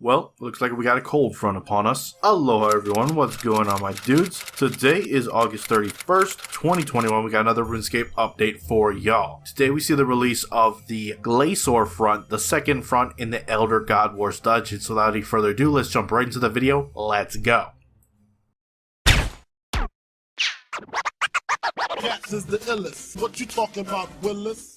Well, looks like we got a cold front upon us. Aloha everyone, what's going on my dudes? Today is August 31st, 2021. We got another RuneScape update for y'all. Today we see the release of the Glazor front, the second front in the Elder God Wars dungeon. So without any further ado, let's jump right into the video. Let's go. Cats is the illest. What you talking about, Willis?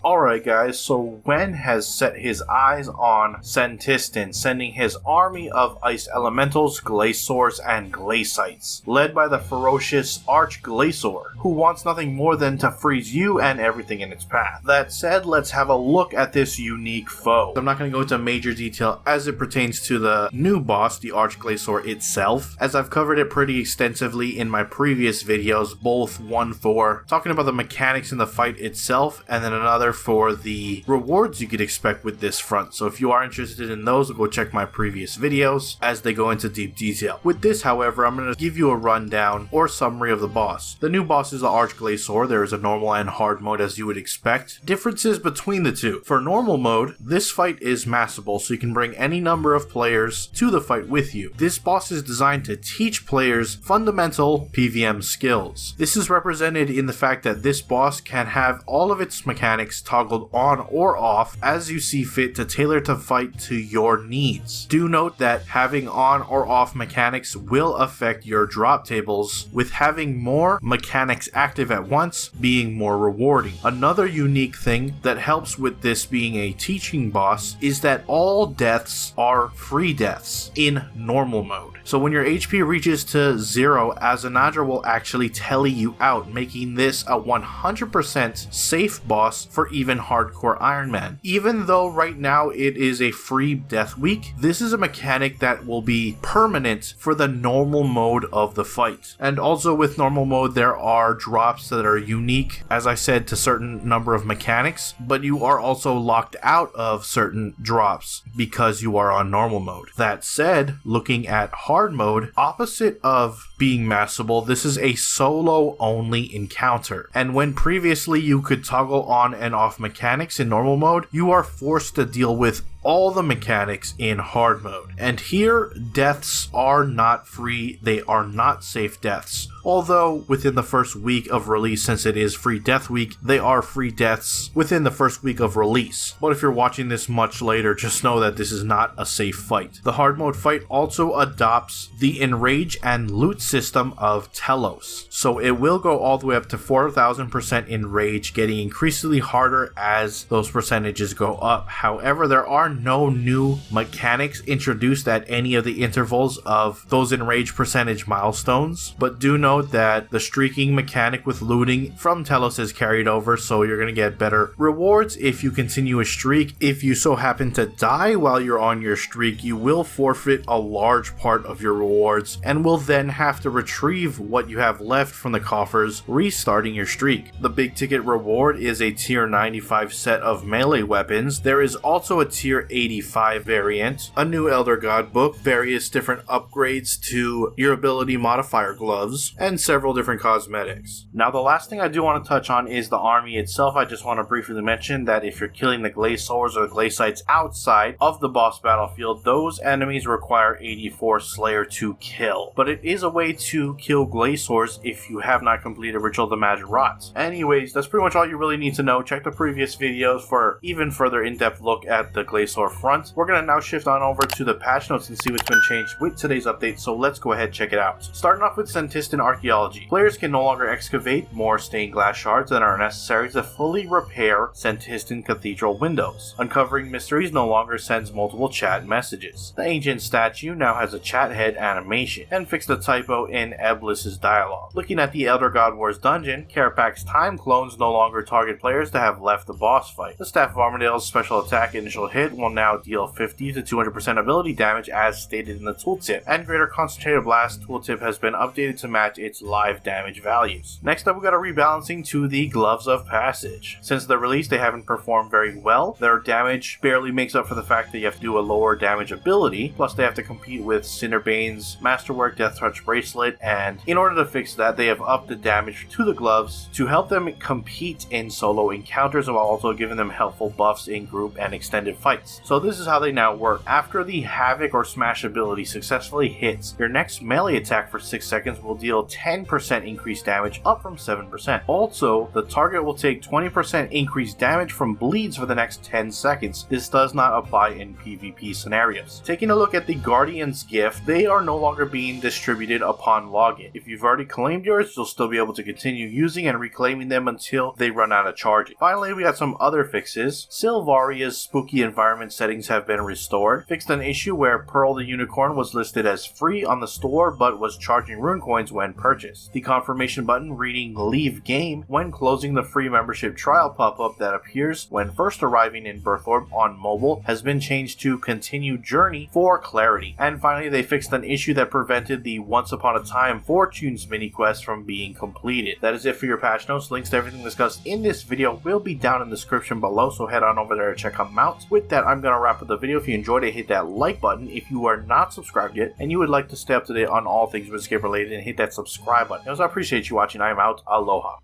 Alright guys, so WEN has set his eyes on Senntisten, sending his army of ice elementals, Glacors, and Glacites, led by the ferocious Arch-Glacor, who wants nothing more than to freeze you and everything in its path. That said, let's have a look at this unique foe. I'm not going to go into major detail as it pertains to the new boss, the Arch-Glacor itself, as I've covered it pretty extensively in my previous videos, both one for talking about the mechanics in the fight itself, and then another for the rewards you could expect with this front. So if you are interested in those, go check my previous videos as they go into deep detail. With this, however, I'm going to give you a rundown or summary of the boss. The new boss is the Arch-Glacor. There is a normal and hard mode as you would expect. Differences between the two. For normal mode, this fight is massable, so you can bring any number of players to the fight with you. This boss is designed to teach players fundamental PvM skills. This is represented in the fact that this boss can have all of its mechanics toggled on or off as you see fit to tailor to fight to your needs. Do note that having on or off mechanics will affect your drop tables, with having more mechanics active at once being more rewarding. Another unique thing that helps with this being a teaching boss is that all deaths are free deaths in normal mode. So when your HP reaches to 0, Azanadra will actually tele you out, making this a 100% safe boss for even hardcore Iron Man. Even though right now it is a free death week, this is a mechanic that will be permanent for the normal mode of the fight. And also with normal mode, there are drops that are unique, as I said, to certain number of mechanics, but you are also locked out of certain drops because you are on normal mode. That said, looking at hard mode, opposite of being massable, this is a solo only encounter. And when previously you could toggle on and off mechanics in normal mode, you are forced to deal with all the mechanics in hard mode. And here, deaths are not free, they are not safe deaths. Although within the first week of release, since it is free death week, they are free deaths within the first week of release. But if you're watching this much later, just know that this is not a safe fight. The hard mode fight also adopts the enrage and loot system of Telos. So it will go all the way up to 4000% enrage, getting increasingly harder as those percentages go up. However, there are no new mechanics introduced at any of the intervals of those enrage percentage milestones, but do note that the streaking mechanic with looting from Telos is carried over, so you're going to get better rewards if you continue a streak. If you so happen to die while you're on your streak, you will forfeit a large part of your rewards and will then have to retrieve what you have left from the coffers, restarting your streak. The big ticket reward is a tier 95 set of melee weapons. There is also a tier 85 variant, a new Elder God book, various different upgrades to your ability modifier gloves, and several different cosmetics. Now the last thing I do want to touch on is the army itself. I just want to briefly mention that if you're killing the Glacors or the Glacites outside of the boss battlefield, those enemies require 84 Slayer to kill. But it is a way to kill Glacors if you have not completed Ritual of the Magic Rots. Anyways, that's pretty much all you really need to know. Check the previous videos for even further in-depth look at the Glacor front. We're going to now shift on over to the patch notes and see what's been changed with today's update, so let's go ahead and check it out. Starting off with Zentisten Archaeology. Players can no longer excavate more stained glass shards than are necessary to fully repair Senttisten Cathedral windows. Uncovering mysteries no longer sends multiple chat messages. The ancient statue now has a chat head animation, and fixed a typo in Eblis's dialogue. Looking at the Elder God Wars dungeon, Karapak's time clones no longer target players to have left the boss fight. The Staff of Armadale's special attack initial hit will now deal 50 to 200% ability damage as stated in the tooltip, and Greater Concentrated Blast tooltip has been updated to match its live damage values. Next up, we got a rebalancing to the Gloves of Passage. Since their release, they haven't performed very well. Their damage barely makes up for the fact that you have to do a lower damage ability, plus they have to compete with Cinderbane's Masterwork Death Touch Bracelet, and in order to fix that, they have upped the damage to the gloves to help them compete in solo encounters while also giving them helpful buffs in group and extended fights. points. So this is how they now work. After the Havoc or Smash ability successfully hits, your next melee attack for 6 seconds will deal 10% increased damage, up from 7%. Also, the target will take 20% increased damage from bleeds for the next 10 seconds. This does not apply in PvP scenarios. Taking a look at the Guardian's gift, they are no longer being distributed upon login. If you've already claimed yours, you'll still be able to continue using and reclaiming them until they run out of charging. Finally, we got some other fixes. Silvaria's spooky environment settings have been restored. Fixed an issue where Pearl the Unicorn was listed as free on the store but was charging rune coins when purchased. The confirmation button reading Leave Game when closing the free membership trial pop-up that appears when first arriving in Birthorb on mobile has been changed to Continue Journey for clarity. And finally, they fixed an issue that prevented the Once Upon a Time Fortunes mini quest from being completed. That is it for your patch notes. Links to everything discussed in this video will be down in the description below, so head on over there to check them out. With that, I'm going to wrap up the video. If you enjoyed it, hit that like button. If you are not subscribed yet and you would like to stay up to date on all things RuneScape related, and hit that subscribe button. I appreciate you watching. I am out. Aloha.